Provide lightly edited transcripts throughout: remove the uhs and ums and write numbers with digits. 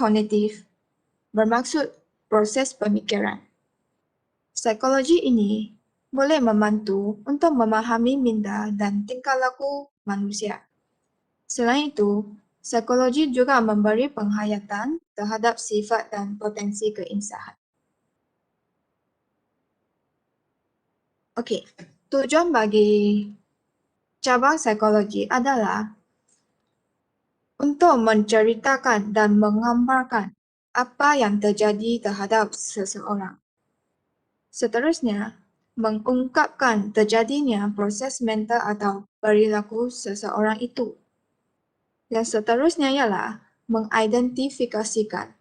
kognitif bermaksud proses pemikiran. Psikologi ini boleh membantu untuk memahami minda dan tingkah laku manusia. Selain itu, psikologi juga memberi penghayatan terhadap sifat dan potensi keinsahan. Okey, tujuan bagi cabang psikologi adalah untuk menceritakan dan menggambarkan apa yang terjadi terhadap seseorang. Seterusnya, mengungkapkan terjadinya proses mental atau perilaku seseorang itu. Yang seterusnya ialah mengidentifikasikan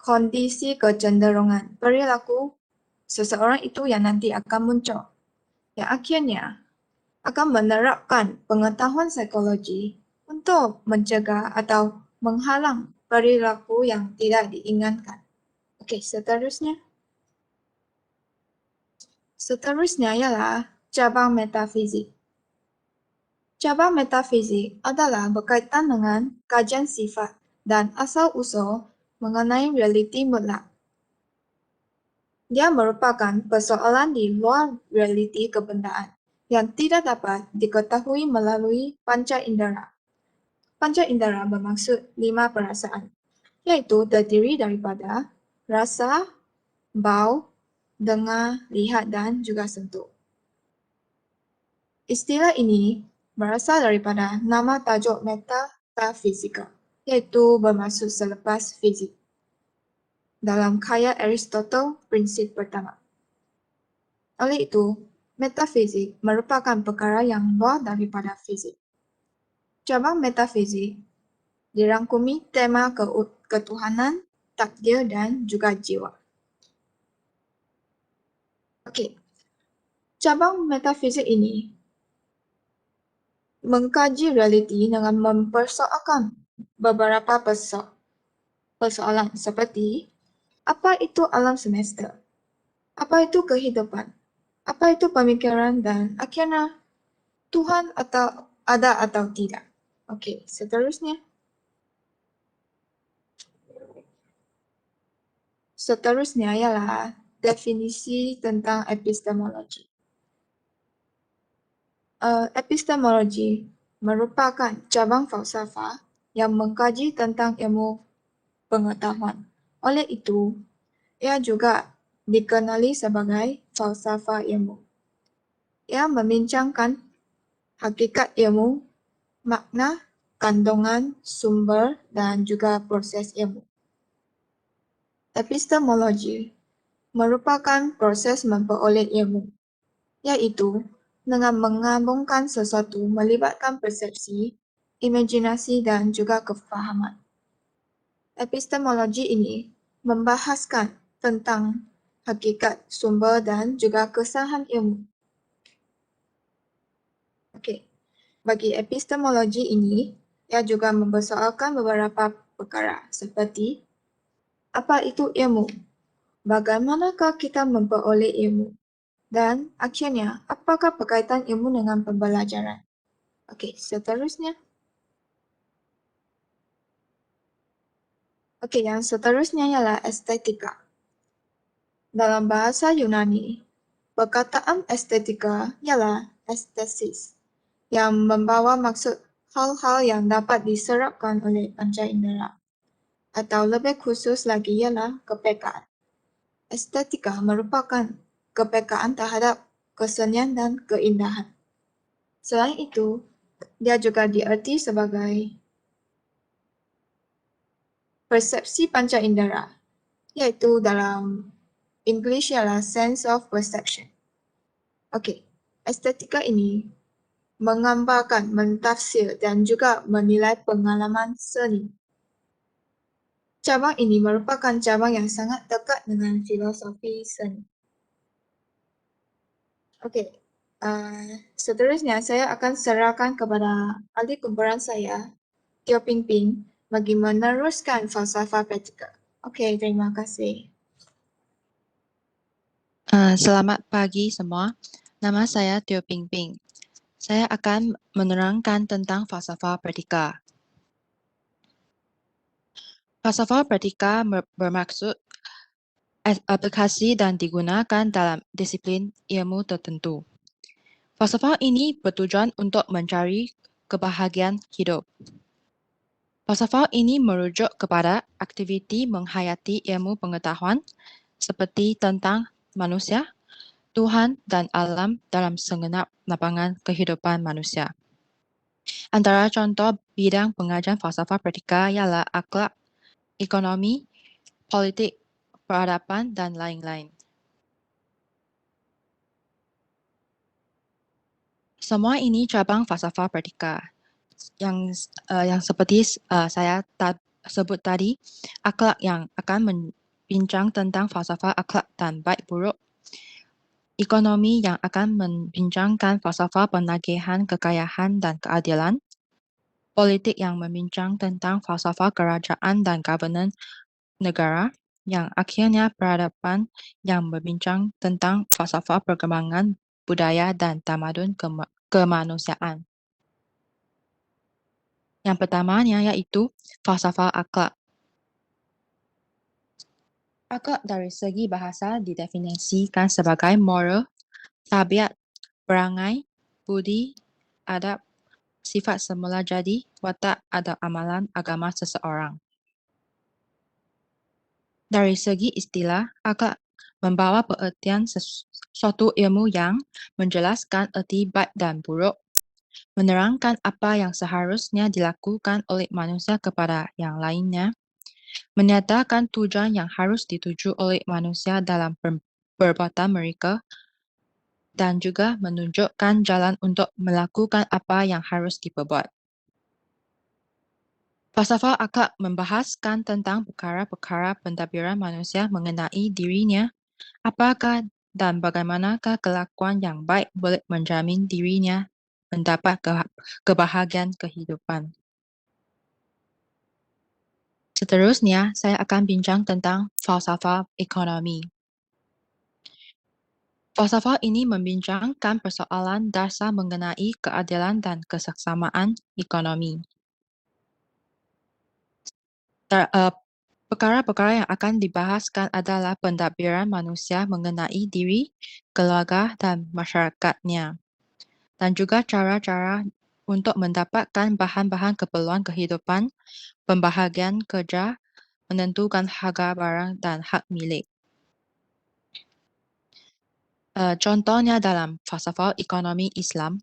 kondisi kecenderungan perilaku seseorang itu yang nanti akan muncul. Yang akhirnya akan menerapkan pengetahuan psikologi untuk mencegah atau menghalang perilaku yang tidak diinginkan. Okey, seterusnya. Seterusnya ialah cabang metafizik. Cabang metafizik adalah berkaitan dengan kajian sifat dan asal-usul mengenai realiti mutlak. Dia merupakan persoalan di luar realiti kebendaan yang tidak dapat diketahui melalui panca indera. Panca indera bermaksud 5 perasaan, iaitu terdiri daripada rasa, bau, dengar, lihat dan juga sentuh. Istilah ini berasal daripada nama tajuk metafizika, iaitu bermaksud selepas fizik. Dalam karya Aristotle, prinsip pertama. Oleh itu, metafizik merupakan perkara yang luar daripada fizik. Cabang metafizik dirangkumi tema ketuhanan, takdir dan juga jiwa. Okey. Cabang metafizik ini mengkaji realiti dengan mempersoalkan beberapa persoalan seperti apa itu alam semesta? Apa itu kehidupan? Apa itu pemikiran dan akhirnya Tuhan atau ada atau tidak? Okey, seterusnya. Seterusnya ialah definisi tentang epistemologi. Epistemologi merupakan cabang falsafah yang mengkaji tentang ilmu pengetahuan. Oleh itu, ia juga dikenali sebagai falsafah ilmu. Ia membincangkan hakikat ilmu, makna, kandungan, sumber dan juga proses ilmu. Epistemologi merupakan proses memperoleh ilmu, iaitu dengan menggabungkan sesuatu melibatkan persepsi, imajinasi dan juga kefahaman. Epistemologi ini membahaskan tentang hakikat, sumber dan juga kesahan ilmu. Okey. Bagi epistemologi ini, ia juga mempersoalkan beberapa perkara seperti apa itu ilmu? Bagaimanakah kita memperoleh ilmu? Dan akhirnya, apakah berkaitan ilmu dengan pembelajaran? Okey, seterusnya. Okey, yang seterusnya ialah estetika. Dalam bahasa Yunani, perkataan estetika ialah estesis yang membawa maksud hal-hal yang dapat diserapkan oleh panca indera. Atau lebih khusus lagi ialah kepekaan. Estetika merupakan kepekaan terhadap kesenian dan keindahan. Selain itu, dia juga diarti sebagai persepsi panca indera, iaitu dalam English ialah sense of perception. Okey, estetika ini menggambarkan, mentafsir dan juga menilai pengalaman seni. Cabang ini merupakan cabang yang sangat dekat dengan filosofi seni. Okey, seterusnya saya akan serahkan kepada ahli kumpulan saya, Teo Ping Ping, bagi meneruskan falsafah praktikal. Okey, terima kasih. Selamat pagi semua. Nama saya Teo Ping Ping. Saya akan menerangkan tentang falsafah praktikal. Falsafah Pratika bermaksud aplikasi dan digunakan dalam disiplin ilmu tertentu. Falsafah ini bertujuan untuk mencari kebahagiaan hidup. Falsafah ini merujuk kepada aktiviti menghayati ilmu pengetahuan seperti tentang manusia, Tuhan dan alam dalam segenap lapangan kehidupan manusia. Antara contoh bidang pengajaran falsafah praktika ialah akhlak, ekonomi, politik, peradaban, dan lain-lain. Semua ini cabang falsafah praktika yang seperti saya sebut tadi, akhlak yang akan membincang tentang falsafah akhlak dan baik buruk, ekonomi yang akan membincangkan falsafah penagihan kekayaan dan keadilan, politik yang membincang tentang falsafah kerajaan dan governance negara, yang akhirnya peradaban yang berbincang tentang falsafah perkembangan budaya dan tamadun kemanusiaan. Yang pertamanya yaitu falsafah akhlak. Akhlak dari segi bahasa didefinisikan sebagai moral, tabiat, perangai, budi, adab, sifat semula jadi, watak atau amalan agama seseorang. Dari segi istilah, akhlak membawa pengertian suatu ilmu yang menjelaskan erti baik dan buruk, menerangkan apa yang seharusnya dilakukan oleh manusia kepada yang lainnya, menyatakan tujuan yang harus dituju oleh manusia dalam perbuatan mereka, dan juga menunjukkan jalan untuk melakukan apa yang harus diperbuat. Falsafah akhlak membahaskan tentang perkara-perkara pentadbiran manusia mengenai dirinya, apakah dan bagaimanakah kelakuan yang baik boleh menjamin dirinya mendapat kebahagiaan kehidupan. Seterusnya, saya akan bincang tentang falsafah ekonomi. Falsafah ini membincangkan persoalan dasar mengenai keadilan dan kesesamaan ekonomi. Perkara-perkara yang akan dibahaskan adalah pentadbiran manusia mengenai diri, keluarga, dan masyarakatnya, dan juga cara-cara untuk mendapatkan bahan-bahan keperluan kehidupan, pembahagian kerja, menentukan harga barang dan hak milik. Contohnya dalam falsafah ekonomi Islam,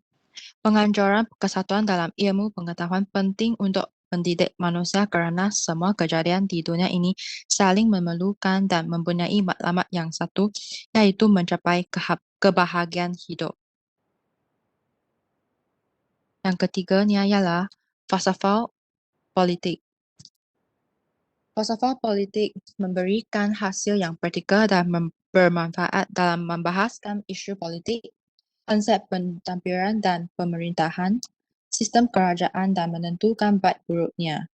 penganjuran kesatuan dalam ilmu pengetahuan penting untuk mendidik manusia kerana semua kejadian di dunia ini saling memerlukan dan mempunyai matlamat yang satu, iaitu mencapai kebahagiaan hidup. Yang ketiganya ialah falsafah politik. Falsafah politik memberikan hasil yang praktikal dan bermanfaat dalam membahaskan isu politik, konsep pentadbiran dan pemerintahan, sistem kerajaan dan menentukan baik buruknya.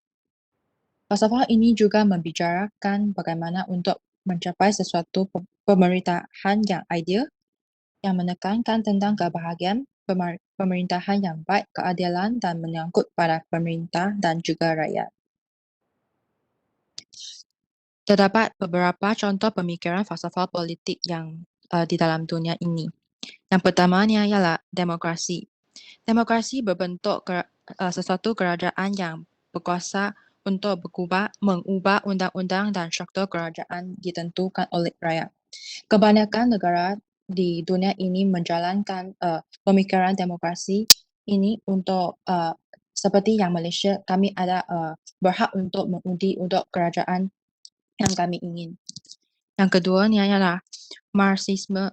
Falsafah ini juga membicarakan bagaimana untuk mencapai sesuatu pemerintahan yang ideal, yang menekankan tentang kebahagiaan, pemerintahan yang baik, keadilan dan menyangkut pada pemerintah dan juga rakyat. Terdapat beberapa contoh pemikiran falsafah politik yang di dalam dunia ini. Yang pertamanya ialah demokrasi. Demokrasi berbentuk sesuatu kerajaan yang berkuasa untuk mengubah undang-undang dan struktur kerajaan ditentukan oleh rakyat. Kebanyakan negara di dunia ini menjalankan pemikiran demokrasi ini untuk seperti yang Malaysia, kami ada berhak untuk mengundi untuk kerajaan yang kami ingin. Yang keduanya ialah Marxisme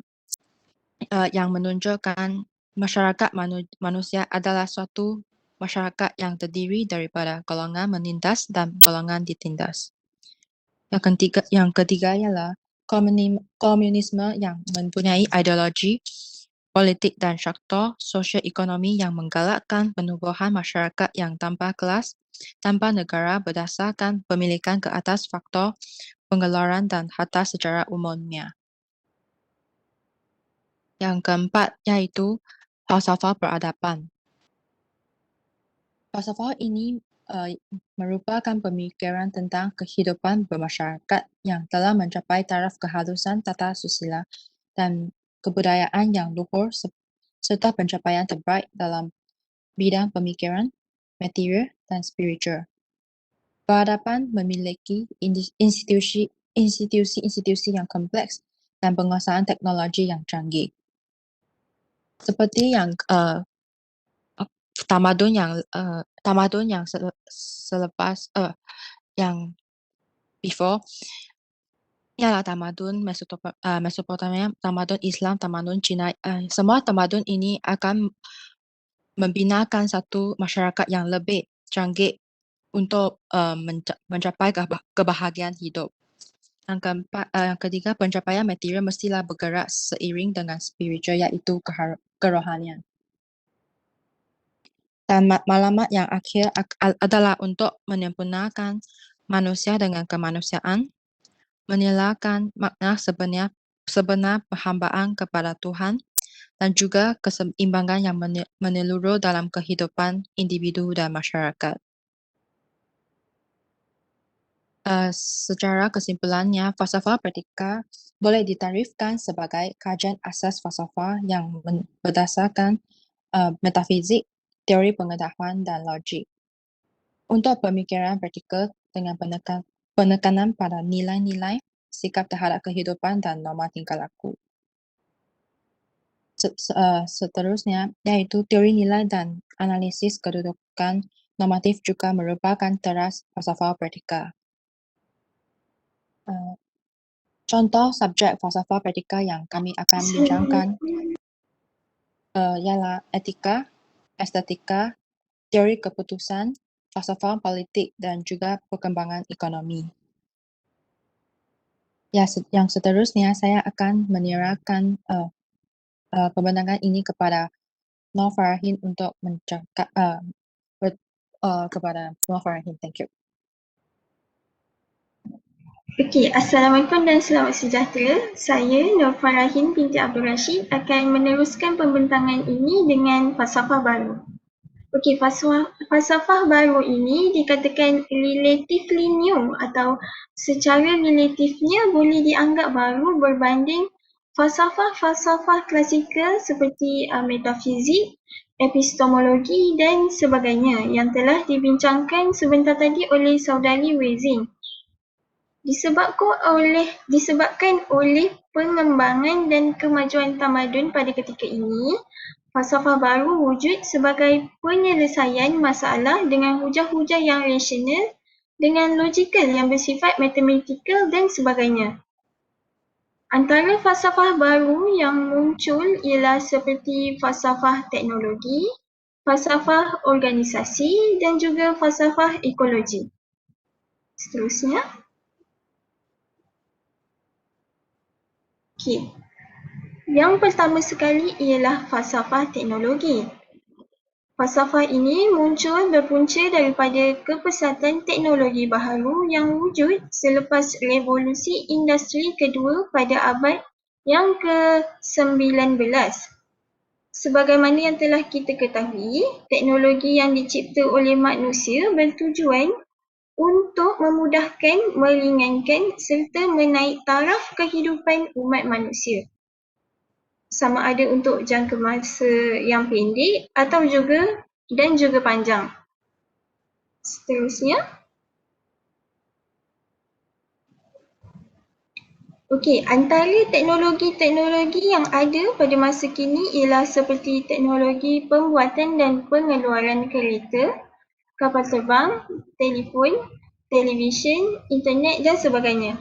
yang menunjukkan masyarakat manusia adalah suatu masyarakat yang terdiri daripada golongan menindas dan golongan ditindas. Yang ketiga ialah komunisme yang mempunyai ideologi politik dan struktur sosio-ekonomi yang menggalakkan penubuhan masyarakat yang tanpa kelas, tanpa negara berdasarkan pemilikan ke atas faktor pengeluaran dan harta secara umumnya. Yang keempat yaitu falsafah peradaban. Falsafah ini merupakan pemikiran tentang kehidupan bermasyarakat yang telah mencapai taraf kehalusan tata susila dan kebudayaan yang luhur serta pencapaian terbaik dalam bidang pemikiran, material dan spiritual. Peradaban memiliki institusi-institusi yang kompleks dan penguasaan teknologi yang canggih. Seperti yang tamadun yang selepas yang before ialah tamadun Mesopotamia, tamadun Islam, tamadun Cina. Semua tamadun ini akan membinakan satu masyarakat yang lebih canggih untuk mencapai kebahagiaan hidup. Yang keempat, yang ketiga, pencapaian material mestilah bergerak seiring dengan spiritual, iaitu kerohanian. Dan maklumat yang akhir adalah untuk menyempurnakan manusia dengan kemanusiaan, menilaikan makna sebenar perhambaan kepada Tuhan, dan juga keseimbangan yang menyeluruh dalam kehidupan individu dan masyarakat. Secara kesimpulannya, falsafah praktika boleh ditarifkan sebagai kajian asas falsafah yang berdasarkan metafizik, teori pengetahuan dan logik. Untuk pemikiran praktikal dengan penekanan pada nilai-nilai, sikap terhadap kehidupan dan norma tingkah laku. Seterusnya, yaitu teori nilai dan analisis kedudukan normatif juga merupakan teras falsafah praktika. Contoh subjek falsafah praktika yang kami akan bincangkan ialah etika, estetika, teori keputusan, falsafah politik dan juga perkembangan ekonomi. Yang seterusnya, saya akan menyerahkan pembentangan ini kepada Nur Farahin untuk mencakap kepada Nur Farahin. Thank you. Okey, Assalamualaikum dan selamat sejahtera. Saya Nur Farahin binti Abdul Rashid akan meneruskan pembentangan ini dengan falsafah baru. Okey, falsafah baru ini dikatakan relatively new atau secara relatifnya boleh dianggap baru berbanding falsafah-falsafah klasikal seperti metafizik, epistemologi dan sebagainya yang telah dibincangkan sebentar tadi oleh saudari Wei-Zing. Disebabkan oleh pengembangan dan kemajuan tamadun pada ketika ini, falsafah baru wujud sebagai penyelesaian masalah dengan hujah-hujah yang rasional, dengan logikal yang bersifat matematikal dan sebagainya. Antara falsafah baru yang muncul ialah seperti falsafah teknologi, falsafah organisasi dan juga falsafah ekologi. Seterusnya. Okey. Yang pertama sekali ialah falsafah teknologi. Falsafah ini muncul berpunca daripada kepesatan teknologi baharu yang wujud selepas revolusi industri kedua pada abad yang ke-19. Sebagaimana yang telah kita ketahui, teknologi yang dicipta oleh manusia bertujuan untuk memudahkan, meringankan serta menaik taraf kehidupan umat manusia. Sama ada untuk jangka masa yang pendek atau juga panjang. Seterusnya. Okey, antara teknologi-teknologi yang ada pada masa kini ialah seperti teknologi pembuatan dan pengeluaran kereta, kapal terbang, telefon, televisyen, internet dan sebagainya.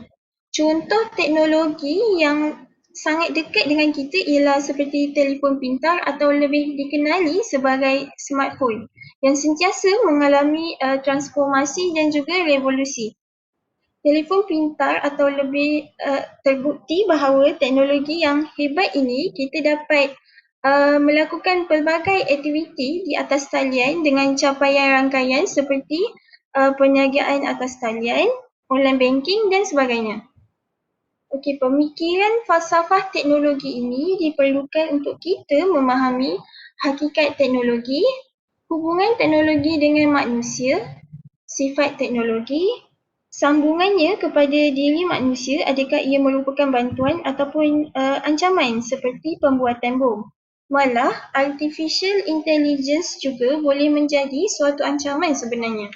Contoh teknologi yang sangat dekat dengan kita ialah seperti telefon pintar atau lebih dikenali sebagai smartphone yang sentiasa mengalami transformasi dan juga revolusi. Telefon pintar atau lebih terbukti bahawa teknologi yang hebat ini kita dapat melakukan pelbagai aktiviti di atas talian dengan capaian rangkaian seperti perniagaan atas talian, online banking dan sebagainya. Okey, pemikiran falsafah teknologi ini diperlukan untuk kita memahami hakikat teknologi, hubungan teknologi dengan manusia sifat teknologi, sambungannya kepada diri manusia, adakah ia merupakan bantuan ataupun ancaman seperti pembuatan bom. Malah, artificial intelligence juga boleh menjadi suatu ancaman sebenarnya.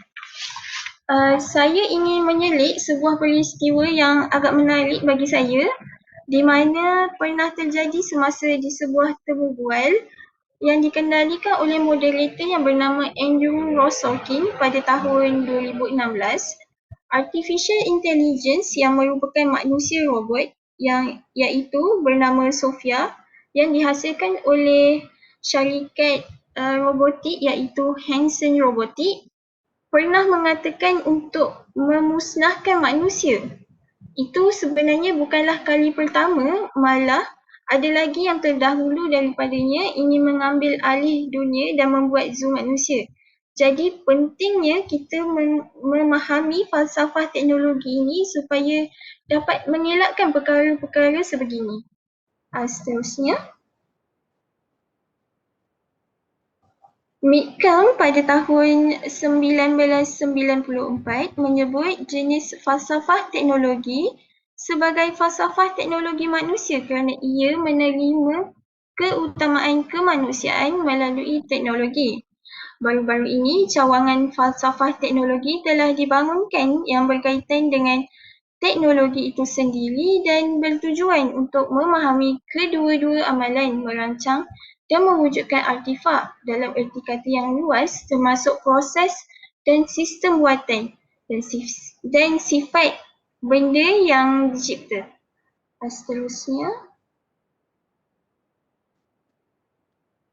Saya ingin menyelit sebuah peristiwa yang agak menarik bagi saya di mana pernah terjadi semasa di sebuah temu bual yang dikendalikan oleh moderator yang bernama Andrew Ross Sorkin pada tahun 2016. Artificial Intelligence yang merupakan manusia robot yang iaitu bernama Sophia yang dihasilkan oleh syarikat robotik iaitu Hanson Robotics pernah mengatakan untuk memusnahkan manusia. Itu sebenarnya bukanlah kali pertama, malah ada lagi yang terdahulu daripadanya ingin mengambil alih dunia dan membuat zoo manusia. Jadi pentingnya kita memahami falsafah teknologi ini supaya dapat mengelakkan perkara-perkara sebegini. Seterusnya, Mitchelm pada tahun 1994 menyebut jenis falsafah teknologi sebagai falsafah teknologi manusia kerana ia menerima keutamaan kemanusiaan melalui teknologi. Baru-baru ini, cawangan falsafah teknologi telah dibangunkan yang berkaitan dengan teknologi itu sendiri dan bertujuan untuk memahami kedua-dua amalan merancang dan mewujudkan artifak dalam erti kata yang luas termasuk proses dan sistem buatan dan sifat benda yang dicipta. Seterusnya,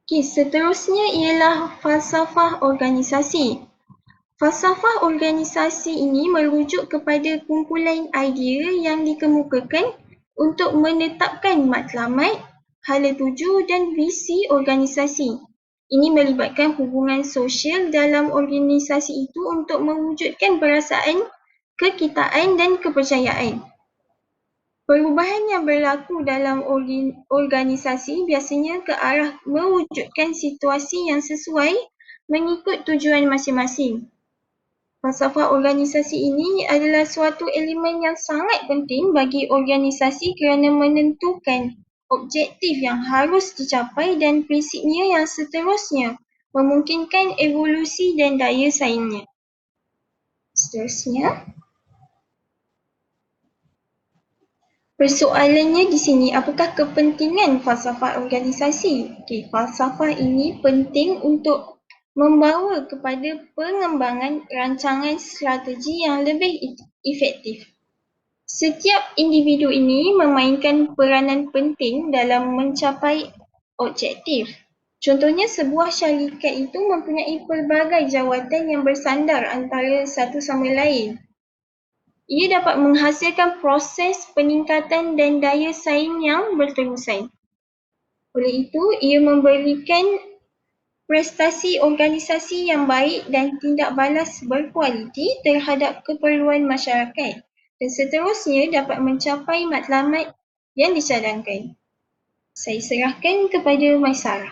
seterusnya ialah falsafah organisasi. Falsafah organisasi ini merujuk kepada kumpulan idea yang dikemukakan untuk menetapkan matlamat, hala tuju dan visi organisasi. Ini melibatkan hubungan sosial dalam organisasi itu untuk mewujudkan perasaan, kekitaan dan kepercayaan. Perubahan yang berlaku dalam organisasi biasanya ke arah mewujudkan situasi yang sesuai mengikut tujuan masing-masing. Falsafah organisasi ini adalah suatu elemen yang sangat penting bagi organisasi kerana menentukan objektif yang harus dicapai dan prinsipnya yang seterusnya memungkinkan evolusi dan daya saingnya. Seterusnya, persoalannya di sini, apakah kepentingan falsafah organisasi? Falsafah ini penting untuk membawa kepada pengembangan rancangan strategi yang lebih efektif. Setiap individu ini memainkan peranan penting dalam mencapai objektif. Contohnya, sebuah syarikat itu mempunyai pelbagai jawatan yang bersandar antara satu sama lain. Ia dapat menghasilkan proses peningkatan dan daya saing yang berterusan. Oleh itu, ia memberikan prestasi organisasi yang baik dan tindak balas berkualiti terhadap keperluan masyarakat dan seterusnya dapat mencapai matlamat yang dicadangkan. Saya serahkan kepada Maisarah.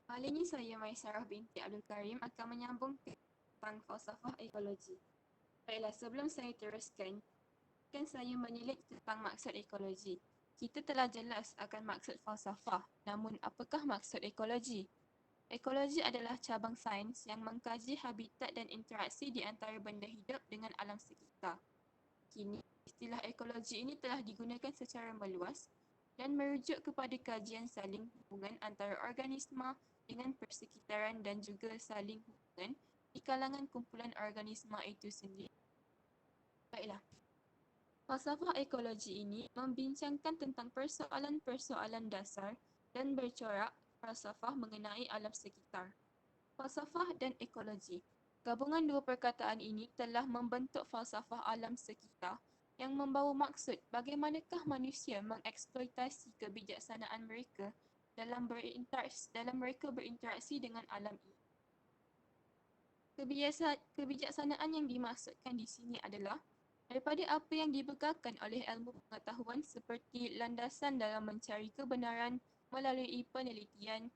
Kali ini saya Maisarah binti Abdul Karim akan menyambung tentang falsafah ekologi. Baiklah, sebelum saya teruskan, saya menilik tentang maksud ekologi. Kita telah jelas akan maksud falsafah, namun apakah maksud ekologi? Ekologi adalah cabang sains yang mengkaji habitat dan interaksi di antara benda hidup dengan alam sekitar. Kini, istilah ekologi ini telah digunakan secara meluas dan merujuk kepada kajian saling hubungan antara organisma dengan persekitaran dan juga saling hubungan di kalangan kumpulan organisma itu sendiri. Baiklah. Falsafah ekologi ini membincangkan tentang persoalan-persoalan dasar dan bercorak falsafah mengenai alam sekitar. Falsafah dan ekologi. Gabungan dua perkataan ini telah membentuk falsafah alam sekitar yang membawa maksud bagaimanakah manusia mengeksploitasi kebijaksanaan mereka dalam mereka berinteraksi dengan alam ini. Kebijaksanaan yang dimaksudkan di sini adalah daripada apa yang dibekalkan oleh ilmu pengetahuan seperti landasan dalam mencari kebenaran melalui penelitian,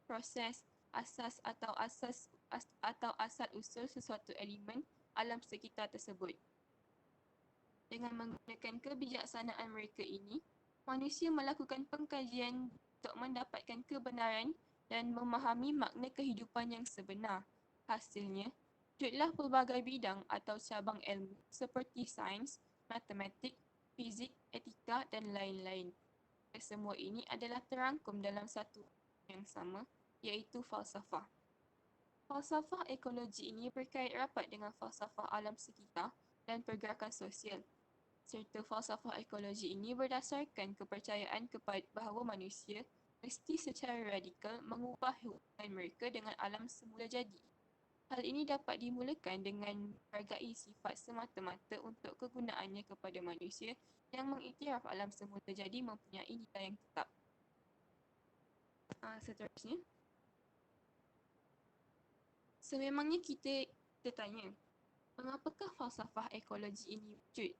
proses asas atau asal-usul sesuatu elemen alam sekitar tersebut. Dengan menggunakan kebijaksanaan mereka ini, manusia melakukan pengkajian untuk mendapatkan kebenaran dan memahami makna kehidupan yang sebenar. Hasilnya, wujudlah pelbagai bidang atau cabang ilmu seperti sains, matematik, fizik, etika dan lain-lain. Kesemua ini adalah terangkum dalam satu yang sama, iaitu falsafah. Falsafah ekologi ini berkait rapat dengan falsafah alam sekitar dan pergerakan sosial. Serta falsafah ekologi ini berdasarkan kepercayaan bahawa manusia mesti secara radikal mengubah hubungan mereka dengan alam semula jadi. Hal ini dapat dimulakan dengan menghargai sifat semata-mata untuk kegunaannya kepada manusia yang mengiktiraf alam semula jadi mempunyai nilai yang tetap. Seterusnya, sememangnya kita tertanya, mengapakah falsafah ekologi ini wujud?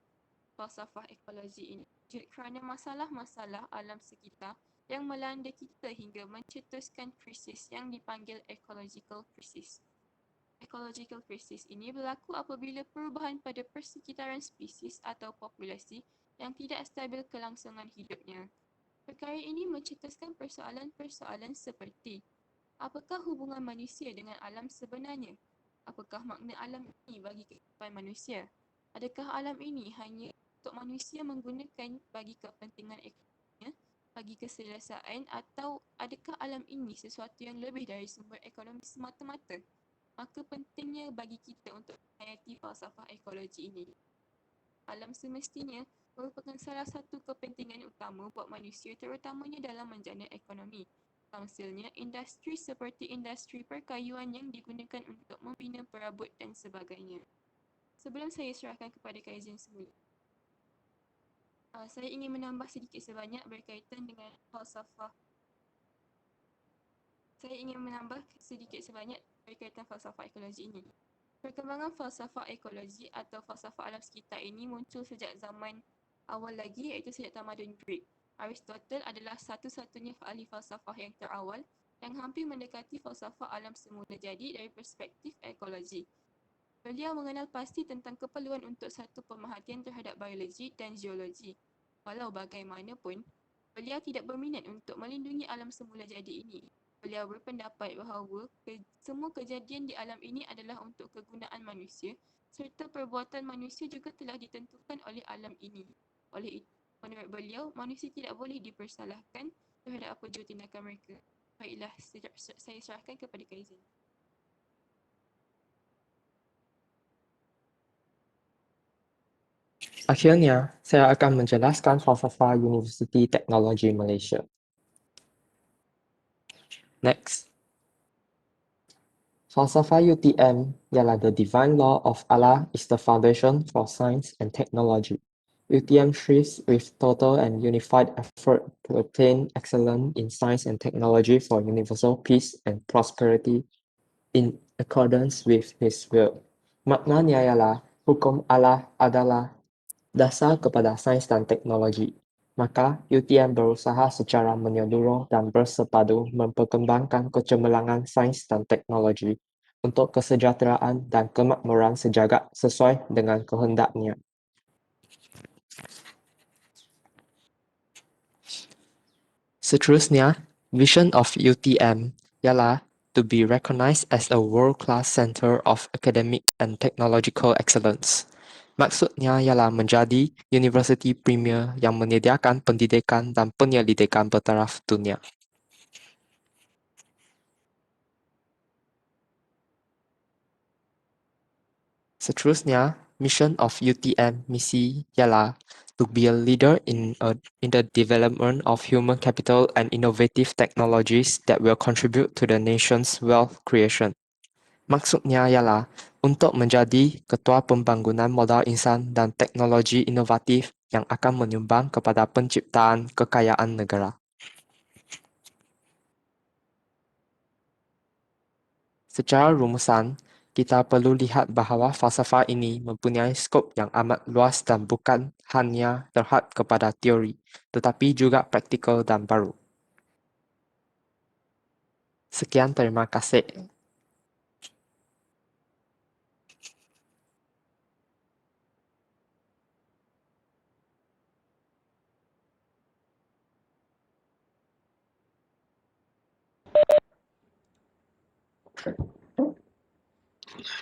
Falsafah ekologi ini wujud kerana masalah-masalah alam sekitar yang melanda kita hingga mencetuskan krisis yang dipanggil ecological crisis. Ecological crisis ini berlaku apabila perubahan pada persekitaran spesies atau populasi yang tidak stabil kelangsungan hidupnya. Perkara ini mencetuskan persoalan-persoalan seperti apakah hubungan manusia dengan alam sebenarnya? Apakah makna alam ini bagi kehidupan manusia? Adakah alam ini hanya untuk manusia menggunakan bagi kepentingan ekonominya, bagi keselesaan, atau adakah alam ini sesuatu yang lebih dari sumber ekonomi semata-mata? Maka pentingnya bagi kita untuk menghayati falsafah ekologi ini. Alam semestinya merupakan salah satu kepentingan utama buat manusia terutamanya dalam menjana ekonomi. Hasilnya, industri seperti industri perkayuan yang digunakan untuk membina perabot dan sebagainya. Sebelum saya serahkan kepada kajian semula, saya ingin menambah sedikit sebanyak berkaitan dengan falsafah. Saya ingin menambah sedikit sebanyak berkaitan falsafah ekologi ini. Perkembangan falsafah ekologi atau falsafah alam sekitar ini muncul sejak zaman awal lagi, iaitu sejak tamadun Greek. Aristotle adalah satu-satunya ahli falsafah yang terawal yang hampir mendekati falsafah alam semula jadi dari perspektif ekologi. Beliau mengenal pasti tentang keperluan untuk satu pemerhatian terhadap biologi dan geologi. Walau bagaimanapun, beliau tidak berminat untuk melindungi alam semula jadi ini. Beliau berpendapat bahawa semua kejadian di alam ini adalah untuk kegunaan manusia serta perbuatan manusia juga telah ditentukan oleh alam ini. Oleh itu, menurut beliau, manusia tidak boleh dipersalahkan terhadap apa jua tindakan mereka. Baiklah, saya serahkan kepada Kaizan. Akhirnya, saya akan menjelaskan falsafah Universiti Teknologi Malaysia. Next. Falsafah UTM ialah the divine law of Allah is the foundation for science and technology. UTM strives with total and unified effort to attain excellence in science and technology for universal peace and prosperity in accordance with His will. Maknanya ialah hukum Allah adalah dasar kepada sains dan teknologi. Maka, UTM berusaha secara menyeluruh dan bersepadu memperkembangkan kecemerlangan sains dan teknologi untuk kesejahteraan dan kemakmuran sejagat sesuai dengan kehendaknya. Seterusnya, vision of UTM ialah to be recognized as a world-class center of academic and technological excellence. Maksudnya ialah menjadi universiti premier yang menyediakan pendidikan dan penyelidikan bertaraf dunia. Seterusnya, mission of UTM misi ialah to be a leader in the development of human capital and innovative technologies that will contribute to the nation's wealth creation. Maksudnya ialah untuk menjadi ketua pembangunan modal insan dan teknologi inovatif yang akan menyumbang kepada penciptaan kekayaan negara. Secara rumusan, kita perlu lihat bahawa falsafah ini mempunyai skop yang amat luas dan bukan hanya terhad kepada teori, tetapi juga praktikal dan baru. Sekian, terima kasih.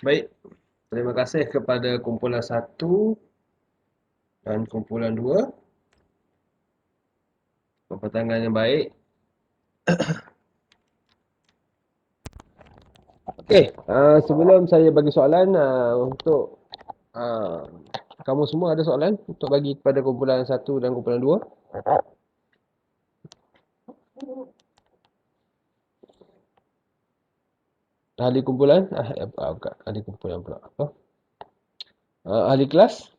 Baik, terima kasih kepada kumpulan 1 dan kumpulan 2. Pertanyaan yang baik. Okey, sebelum saya bagi soalan untuk kamu semua ada soalan untuk bagi kepada kumpulan 1 dan kumpulan 2? Ahli kumpulan? Bukan. Ahli kumpulan pula. Apa? Ahli kelas?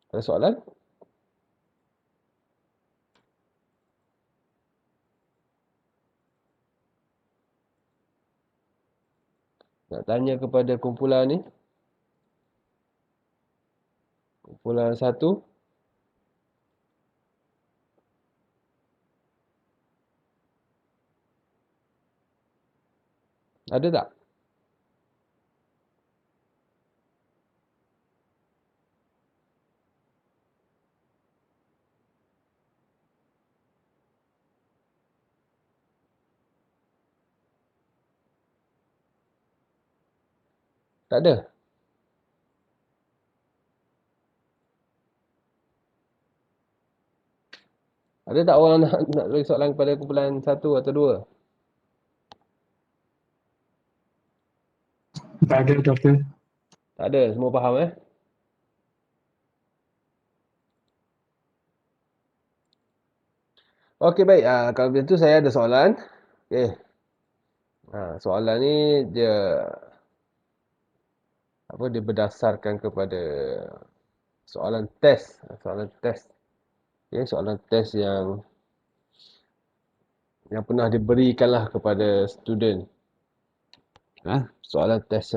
Ada soalan? Nak tanya kepada kumpulan ni? Kumpulan 1? Ada tak? Tak ada? Ada tak orang nak bagi soalan kepada kumpulan 1 atau 2? Tak ada, Doktor. Tak ada, semua faham Okey, baik. Kalau begitu saya ada soalan. Okey. Soalan ni dia berdasarkan kepada soalan test. Soalan test. Okay, soalan test yang pernah diberikanlah kepada student. Soalan test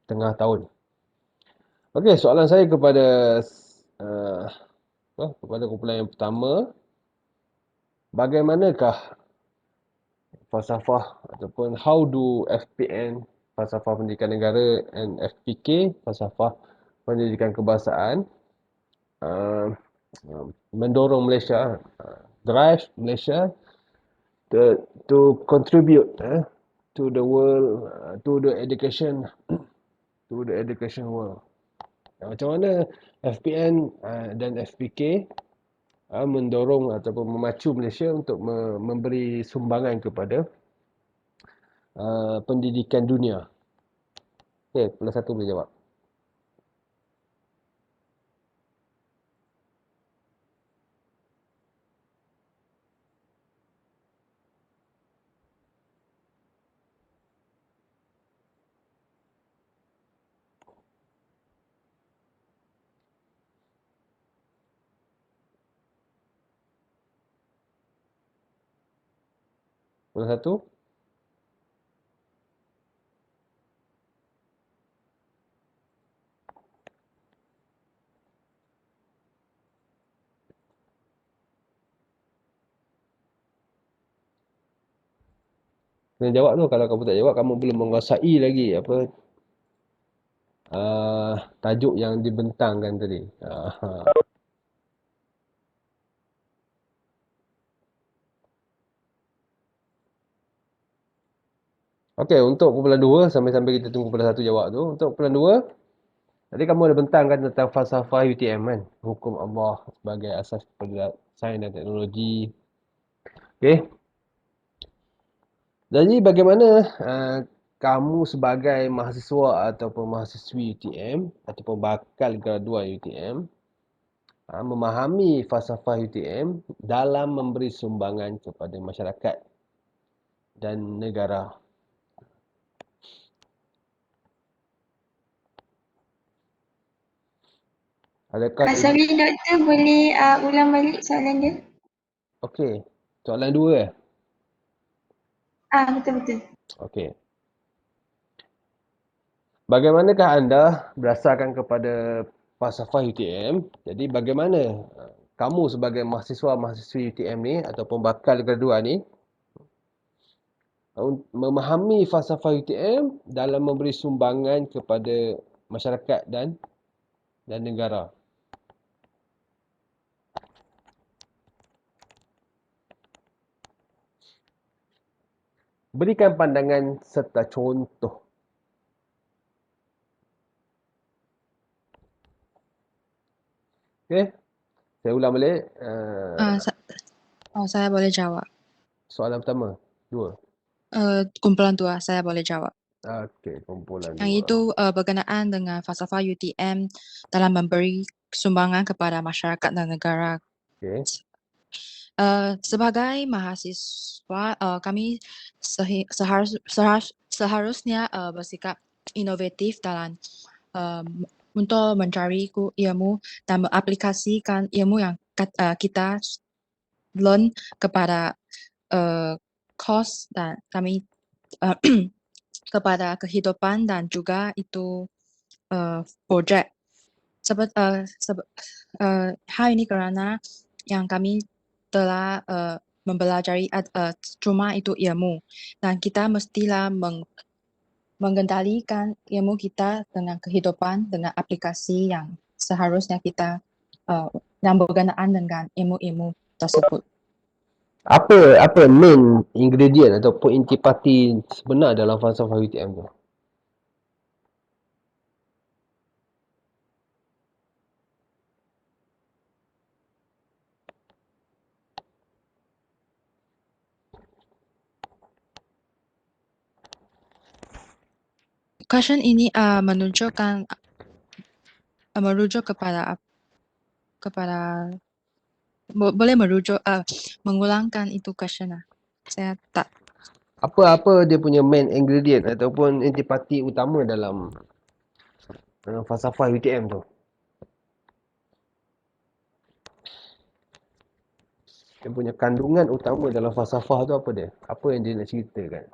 tengah tahun. Okey, soalan saya kepada kepada kumpulan yang pertama, bagaimanakah falsafah ataupun how do FPN, Falsafah Pendidikan Negara, and FPK, Falsafah Pendidikan Kebangsaan, mendorong Malaysia, drive Malaysia to contribute to the world, to the education world. Macam mana FPN dan FPK mendorong ataupun memacu Malaysia untuk memberi sumbangan kepada pendidikan dunia. Okey, kumpulan 1 boleh jawab. Kumpulan 1? Kena jawab tu. Kalau kamu tak jawab, kamu belum menguasai lagi tajuk yang dibentangkan tadi. Okey, untuk kumpulan 2, sambil-sambil kita tunggu kumpulan 1 jawab tu. Untuk kumpulan 2, tadi kamu ada bentangkan tentang falsafah UTM kan. Hukum Allah sebagai asas kepada sains dan teknologi. Okey. Jadi bagaimana kamu sebagai mahasiswa ataupun mahasiswi UTM ataupun bakal graduan UTM memahami falsafah UTM dalam memberi sumbangan kepada masyarakat dan negara. Adakah Sorry doktor, boleh ulang balik soalan dia? Okey. Soalan 2 Betul-betul. Okey. Bagaimanakah anda berdasarkan kepada falsafah UTM? Jadi bagaimana kamu sebagai mahasiswa-mahasiswi UTM ni ataupun bakal graduan ni memahami falsafah UTM dalam memberi sumbangan kepada masyarakat dan negara. Berikan pandangan serta contoh. Okey, saya ulang balik. Saya boleh jawab. Soalan pertama, 2. Kumpulan 2, saya boleh jawab. Okey, kumpulan Yang 2. itu berkenaan dengan falsafah UTM dalam memberi sumbangan kepada masyarakat dan negara. Okey. Sebagai mahasiswa, kami seharusnya bersikap inovatif dalam untuk mencari ilmu dan mengaplikasikan ilmu yang kita learn kepada kos dan kami kepada kehidupan dan juga itu projek. Hal ini kerana yang kami telah mempelajari cuma itu ilmu dan kita mestilah mengendalikan ilmu kita dengan kehidupan dengan aplikasi yang seharusnya kita yang berkenaan dengan ilmu-ilmu tersebut. Apa main ingredient ataupun intipati sebenar dalam falsafah UTM tu? Question ini merujuk kepada boleh mengulangkan itu question lah. Saya tak. Apa dia punya main ingredient ataupun intipati utama dalam falsafah UTM tu? Dia punya kandungan utama dalam falsafah tu apa dia? Apa yang dia nak ceritakan?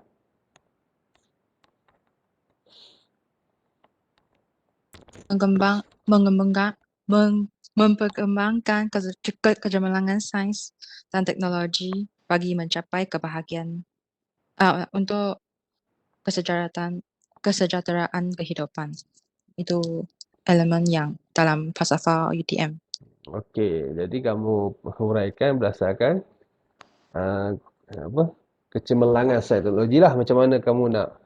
Memperkembangkan kecerdasan sains dan teknologi bagi mencapai kebahagiaan untuk kesejahteraan kehidupan. Itu elemen yang dalam falsafah UTM. Okey, jadi kamu huraikan berdasarkan kecemerlangan teknologi lah, macam mana kamu nak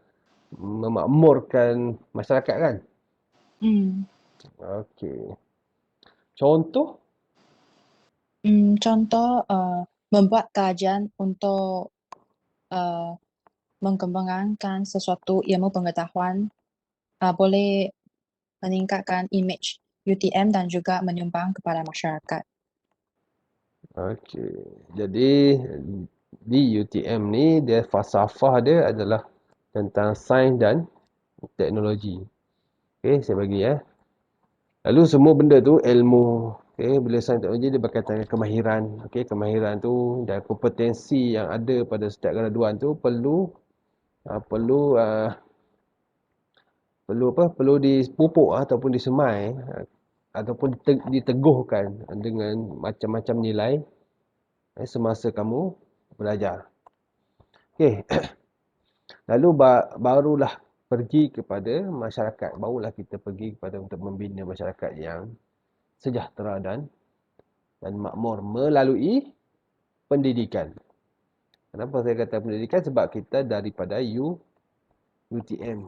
memakmurkan masyarakat kan? Okey. Contoh? Contoh membuat kajian untuk mengembangkan sesuatu ilmu pengetahuan boleh meningkatkan image UTM dan juga menyumbang kepada masyarakat. Okey. Jadi di UTM ni dia falsafah dia adalah tentang sains dan teknologi. Okey, saya bagi ya. Lalu semua benda tu ilmu. Okey, bila sains teknologi dia berkaitan dengan kemahiran. Okey, kemahiran tu dan kompetensi yang ada pada setiap graduan tu perlu dipupuk ataupun disemai ataupun diteguhkan dengan macam-macam nilai semasa kamu belajar. Okey. Lalu barulah pergi kepada masyarakat. Barulah kita pergi kepada untuk membina masyarakat yang sejahtera dan makmur melalui pendidikan. Kenapa saya kata pendidikan? Sebab kita daripada UTM.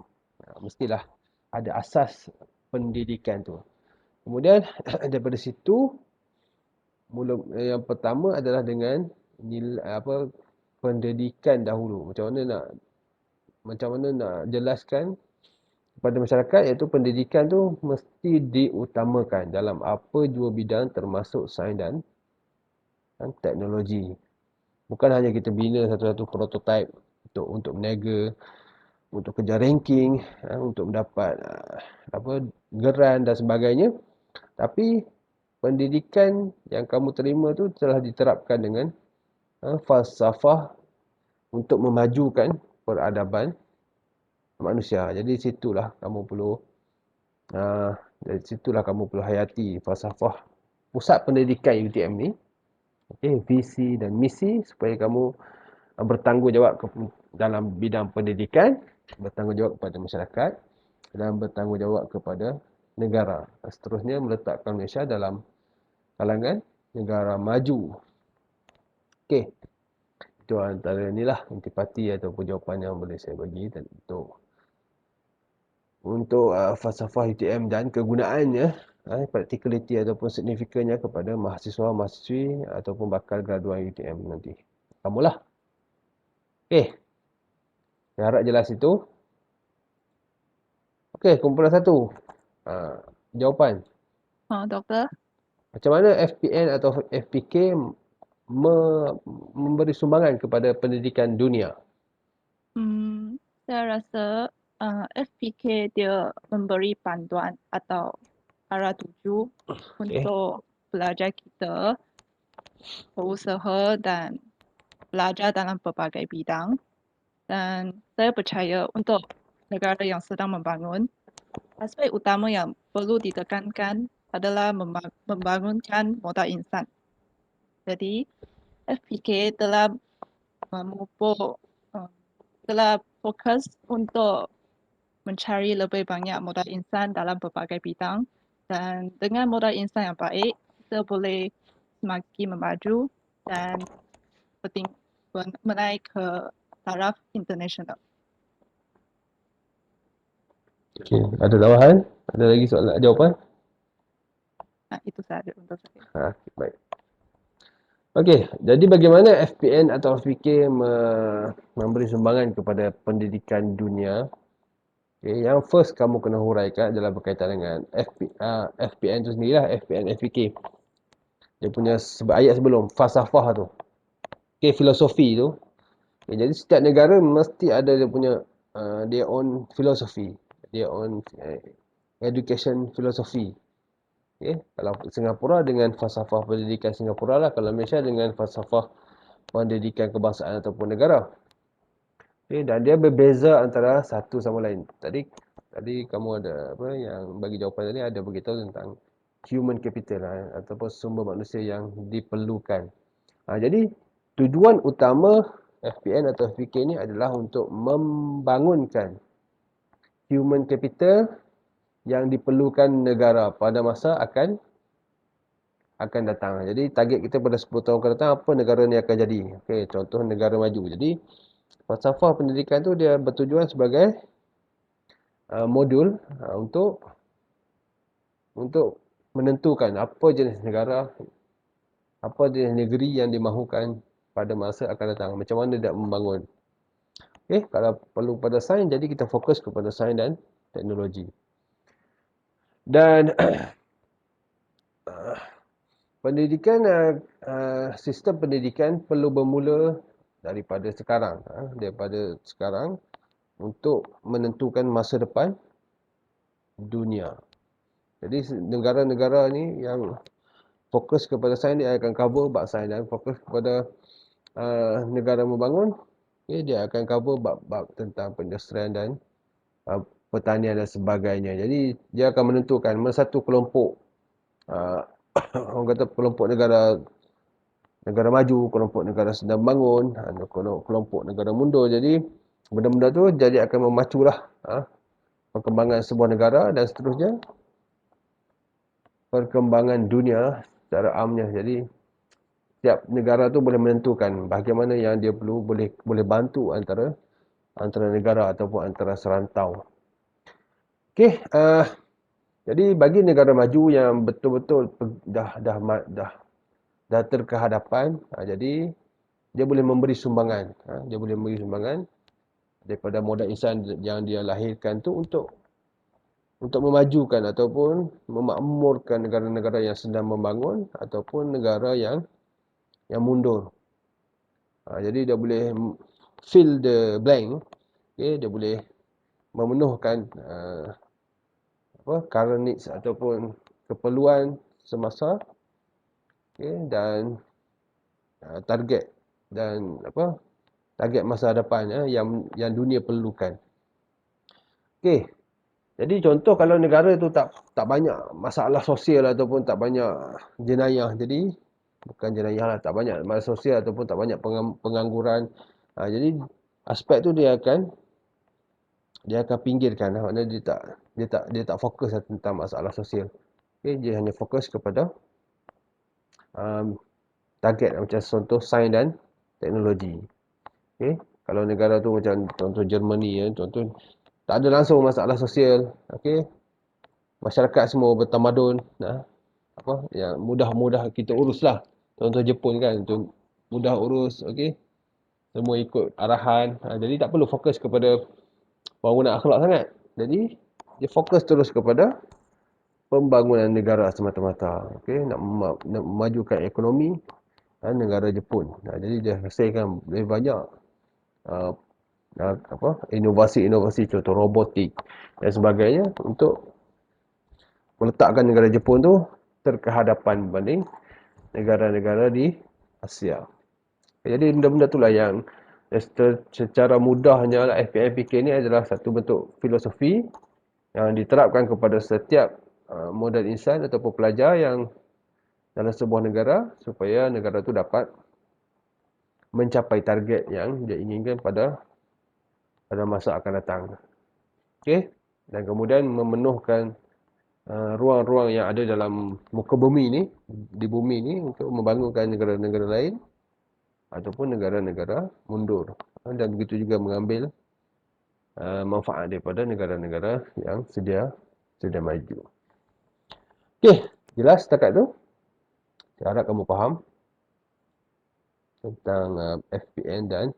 Mestilah ada asas pendidikan tu. Kemudian daripada situ yang pertama adalah dengan pendidikan dahulu. Macam mana nak jelaskan kepada masyarakat, iaitu pendidikan tu mesti diutamakan dalam apa jua bidang termasuk sains dan teknologi. Bukan hanya kita bina satu-satu prototype untuk berniaga, untuk kejar ranking, untuk mendapat geran dan sebagainya. Tapi pendidikan yang kamu terima tu telah diterapkan dengan falsafah untuk memajukan peradaban manusia. Jadi situlah kamu perlu hayati falsafah pusat pendidikan UTM ni. Okey, visi dan misi supaya kamu bertanggungjawab dalam bidang pendidikan, bertanggungjawab kepada masyarakat dan bertanggungjawab kepada negara. Seterusnya meletakkan Malaysia dalam kalangan negara maju. Okey, itu antara inilah intipati ataupun jawapan yang boleh saya bagi untuk falsafah UTM dan kegunaannya, practicality ataupun signifikannya kepada mahasiswa-mahasiswi ataupun bakal graduan UTM nanti. Kamulah. Okey, saya harap jelas itu. Okey, kumpulan 1. Jawapan. Doktor. Macam mana FPN atau FPK memberi sumbangan kepada pendidikan dunia? Saya rasa FPK dia memberi panduan atau arah tuju untuk pelajar kita berusaha dan belajar dalam berbagai bidang. Dan saya percaya untuk negara yang sedang membangun, aspek utama yang perlu ditekankan adalah membangunkan modal insan. Jadi, FPK telah memupuk, telah fokus untuk mencari lebih banyak modal insan dalam berbagai bidang. Dan dengan modal insan yang baik, kita boleh semakin memaju dan menaik ke taraf internasional. Okey, ada tambahan? Ada lagi soalan jawapan? Itu sahaja untuk saya. Baik. Okey, jadi bagaimana FPN atau FPK memberi sumbangan kepada pendidikan dunia? Okay, yang first kamu kena huraikan adalah berkaitan dengan FPN tu sendirilah, FPN, FPK. Dia punya ayat sebelum, falsafah tu. Okay, filosofi tu. Okay, jadi setiap negara mesti ada dia punya their own philosophy, their own education philosophy. Okay, kalau Singapura dengan falsafah pendidikan Singapura lah, kalau Malaysia dengan falsafah pendidikan kebangsaan ataupun negara. Okay, dan dia berbeza antara satu sama lain. Tadi kamu ada apa yang bagi jawapan tadi ada beritahu tentang human capital ataupun sumber manusia yang diperlukan. Jadi tujuan utama FPN atau FPK ni adalah untuk membangunkan human capital yang diperlukan negara pada masa akan datang. Jadi target kita pada 10 tahun akan datang, apa negara ni akan jadi. Okey, contoh negara maju. Jadi falsafah pendidikan tu dia bertujuan sebagai modul untuk menentukan apa jenis negara, apa jenis negeri yang dimahukan pada masa akan datang. Macam mana dia membangun. Okey, kalau perlu pada sains, jadi kita fokus kepada sains dan teknologi. Dan pendidikan, sistem pendidikan perlu bermula daripada sekarang untuk menentukan masa depan dunia. Jadi negara-negara ni yang fokus kepada sains, dia akan cover bab sains, dan fokus kepada negara membangun, dia akan cover bab tentang perindustrian dan pertanian dan sebagainya. Jadi dia akan menentukan mana satu kelompok orang kata kelompok negara maju, kelompok negara sedang bangun, kelompok negara mundur. Jadi benda-benda tu jadi akan memaculah perkembangan sebuah negara dan seterusnya perkembangan dunia secara amnya. Jadi setiap negara tu boleh menentukan bagaimana yang dia perlu boleh bantu antara negara ataupun antara serantau. Okey, jadi bagi negara maju yang betul-betul dah terkehadapan, jadi dia boleh memberi sumbangan. Dia boleh memberi sumbangan daripada modal insan yang dia lahirkan tu untuk memajukan ataupun memakmurkan negara-negara yang sedang membangun ataupun negara yang mundur. Jadi dia boleh fill the blank. Okay, dia boleh memenuhkan current needs ataupun keperluan semasa, dan target masa depan yang dunia perlukan. Okey. Jadi contoh kalau negara tu tak banyak masalah sosial ataupun tak banyak jenayah, jadi bukan jenayah lah, tak banyak masalah sosial ataupun tak banyak pengangguran. Jadi aspek tu dia akan pinggirkan, maknanya dia tak fokus tentang masalah sosial. Okay, dia hanya fokus kepada target macam contoh sains dan teknologi. Okay, kalau negara tu macam contoh Germany, contoh tak ada langsung masalah sosial. Okay, masyarakat semua bertamadun, yang mudah-mudah kita uruslah. Contoh Jepun kan, mudah urus, okey. Semua ikut arahan. Jadi tak perlu fokus kepada bangunan akhlak sangat. Jadi dia fokus terus kepada pembangunan negara semata-mata. Okey, nak memajukan ekonomi negara Jepun. Jadi dia hasilkan lebih banyak inovasi-inovasi contoh robotik dan sebagainya untuk meletakkan negara Jepun tu terkehadapan berbanding negara-negara di Asia. Jadi benda-benda itulah yang secara mudahnya FPNPK ni adalah satu bentuk filosofi yang diterapkan kepada setiap model insan ataupun pelajar yang dalam sebuah negara supaya negara itu dapat mencapai target yang dia inginkan pada masa akan datang. Okey, dan kemudian memenuhkan ruang-ruang yang ada dalam muka bumi ni, di bumi ni untuk membangunkan negara-negara lain ataupun negara-negara mundur. Dan begitu juga mengambil manfaat daripada negara-negara yang sedia maju. Okey, jelas setakat tu? Saya harap kamu faham tentang FPN dan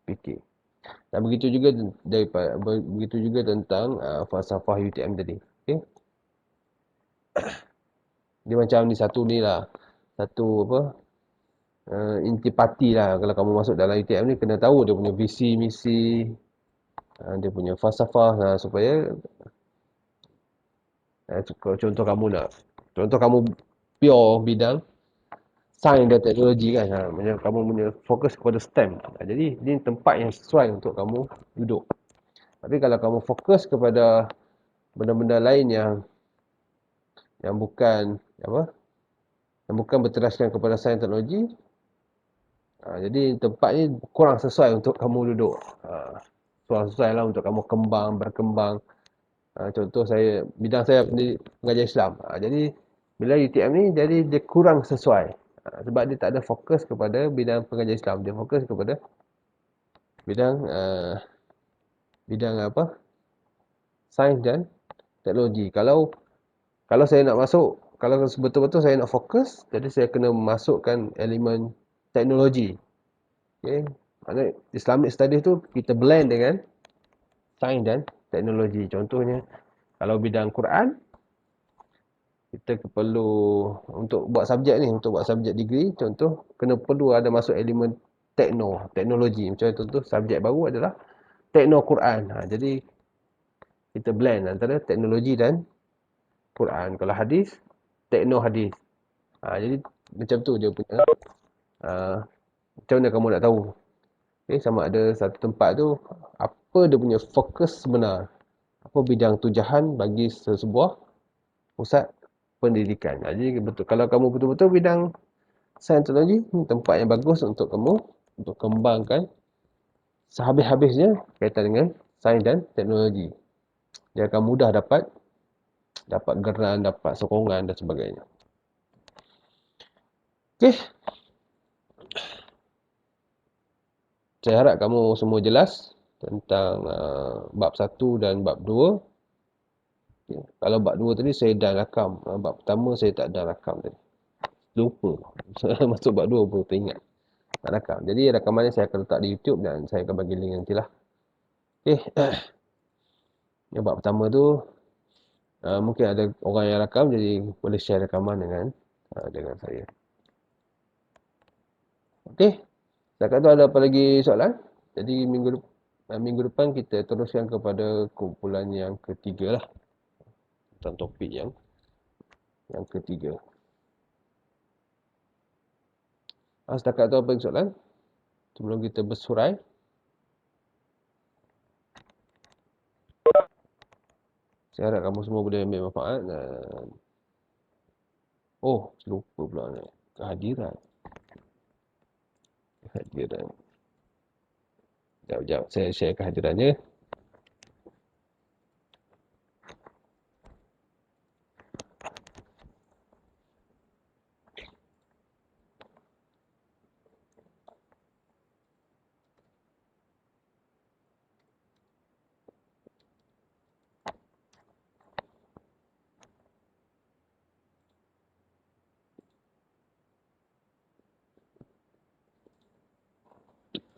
FPK. Dan begitu juga tentang falsafah UTM tadi. Okey. Dia macam ni satu ni lah. Satu intipati lah. Kalau kamu masuk dalam UTM ni kena tahu dia punya visi, misi, dia punya falsafah supaya contoh kamu pure bidang sains dan teknologi kan, macam kamu punya fokus kepada STEM. Jadi ini tempat yang sesuai untuk kamu duduk. Tapi kalau kamu fokus kepada benda-benda lain yang bukan berteraskan kepada sains teknologi, jadi tempat ni kurang sesuai untuk kamu duduk. Kurang sesuai lah untuk kamu berkembang. Contoh bidang saya pengajian Islam. Jadi bila UTM ni jadi dia kurang sesuai. Sebab dia tak ada fokus kepada bidang pengajian Islam. Dia fokus kepada bidang sains dan teknologi. Kalau saya nak masuk, kalau betul-betul saya nak fokus, jadi saya kena masukkan elemen teknologi. Okay. Maksudnya Islamic Studies tu kita blend dengan sains dan teknologi. Contohnya kalau bidang Quran, kita perlu untuk buat subjek degree, contoh perlu ada masuk elemen teknologi. Macam contoh subjek baru adalah tekno Quran. Jadi kita blend antara teknologi dan Quran. Kalau hadis, tekno hadis. Jadi macam tu dia punya. Macam mana kamu nak tahu? Okay, sama ada satu tempat tu apa dia punya fokus sebenar. Apa bidang tujahan bagi sebuah pusat pendidikan. Jadi betul, kalau kamu betul-betul bidang sains teknologi, ni tempat yang bagus untuk kamu untuk kembangkan sehabis-habisnya kaitan dengan sains dan teknologi. Dia akan mudah dapat geran, dapat sokongan dan sebagainya. Okey. Saya harap kamu semua jelas tentang bab 1 dan bab 2. Okay. Kalau bab 2 tadi saya dah rakam. Bab pertama saya tak dah rakam tadi. Lupa. Masuk bab 2 baru teringat. Tak rakam. Jadi rakamannya saya akan letak di YouTube dan saya akan bagi link nantilah. Okey. Yang bab pertama tu mungkin ada orang yang rakam, jadi boleh share rakaman dengan saya. Okey. Setakat tu ada apa lagi soalan? Jadi minggu depan kita teruskan kepada kumpulan yang ketiga lah. Tentang topik yang ketiga. Setakat tu apa lagi soalan? Sebelum kita bersurai. Saya harap kamu semua boleh ambil manfaat. Lupa pula ni. Kehadiran. Sekejap, saya share kehadirannya.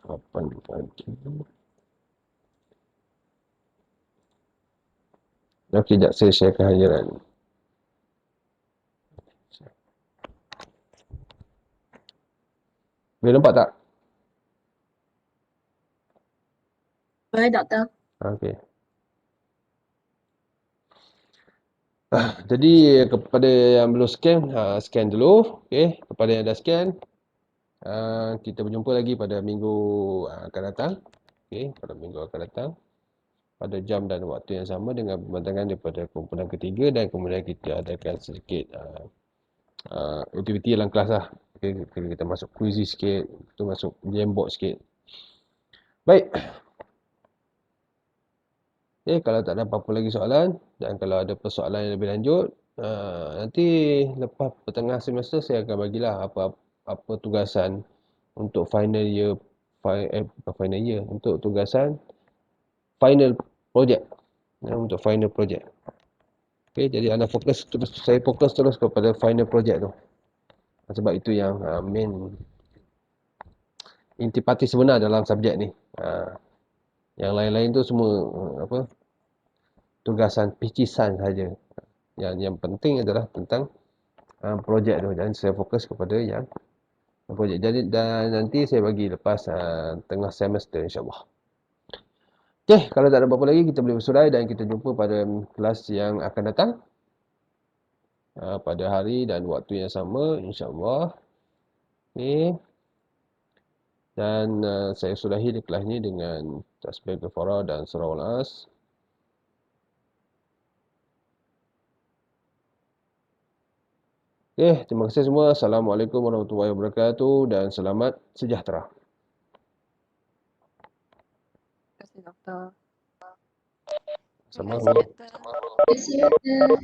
Kapan pagi? Okey, sekejap saya share kehadiran. Boleh nampak tak? Boleh, Doktor. Okey. Jadi kepada yang belum scan, scan dulu. Okey, kepada yang dah scan, kita berjumpa lagi pada minggu akan datang. Okey, pada minggu akan datang. Pada jam dan waktu yang sama dengan pembentangan daripada kumpulan ketiga dan kemudian kita adakan sedikit aktiviti dalam kelas lah. Okay, kita masuk quizy sikit, kita masuk Jamboard sikit. Baik. Okay, kalau tak ada apa-apa lagi soalan dan kalau ada persoalan yang lebih lanjut, nanti lepas pertengahan semester saya akan bagilah apa tugasan untuk final year, bukan final year, untuk tugasan final project. Untuk final project. Okay, jadi anda fokus terus, saya fokus terus kepada final project tu. Sebab itu yang main intipati sebenar dalam subjek ni. Yang lain-lain tu semua tugasan picisan saja. Yang penting adalah tentang projek tu. Dan saya fokus kepada yang projek. Jadi dan nanti saya bagi lepas tengah semester insya-Allah. Okey, kalau tak ada apa-apa lagi kita boleh bersurai dan kita jumpa pada kelas yang akan datang. Pada hari dan waktu yang sama insya-Allah. Okey. Dan saya sudahi di kelas ini dengan tasbih kafarah dan surah Al-As. Okey, terima kasih semua. Assalamualaikum warahmatullahi wabarakatuh dan selamat sejahtera. Terima kasih, Doktor. Terima Sama. kasih, Doktor. Terima kasih, Doktor.